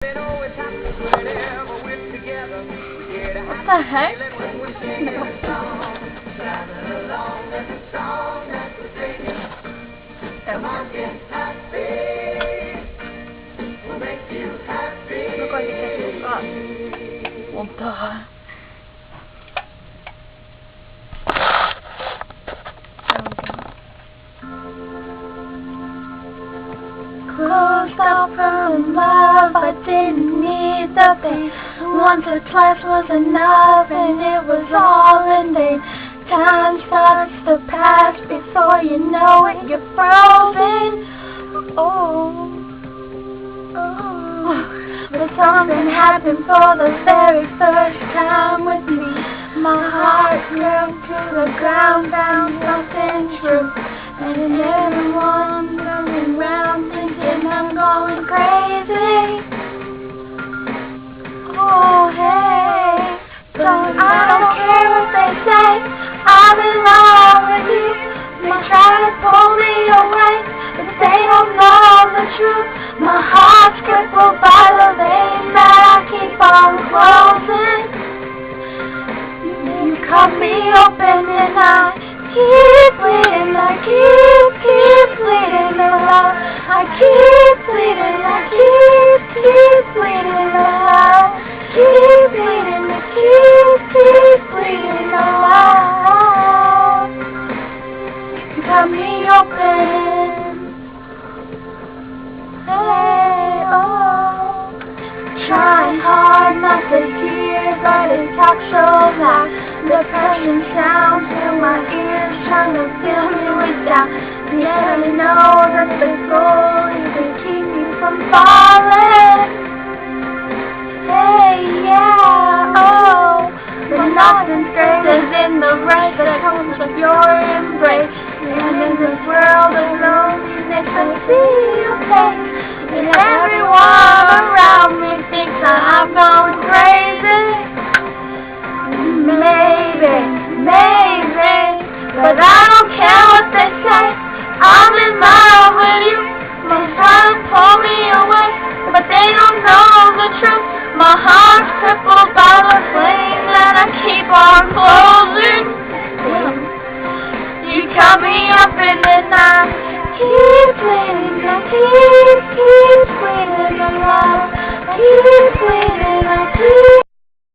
What the heck? Look like it up. Well, duh. Closed off from love, I didn't need the pain. Once or twice was enough, and it was all in vain. Time starts to pass before you know it, you're frozen. Oh. But something happened for the very first time with me. My heart fell to the ground, found something true. And everyone going round thinking I'm going crazy. Oh hey, but I don't care what they say. I'm in love with you. They try to pull me away, but they don't know the truth. My heart's crippled by the vein that I keep on closing. You cut me open and I keep bleeding, I keep bleeding alive. I keep bleeding, I keep bleeding alive. Keep bleeding, I keep bleeding alive. You cut me open. Hey, oh. Trying hard not to hear, but it talks so loud. Depression sounds in my ears, trying to fill me with doubt. Yet I know that the goal is to keep me from falling. Hey, yeah, oh. But nothing's greater than the rush that comes with your embrace. And in this world of loneliness, I see your face. And everyone around me thinks that I'm going crazy. Maybe, but I don't care what they say. I'm in love with you. My heart pull me away, but they don't know the truth. My heart's crippled by the flame that I keep on closing.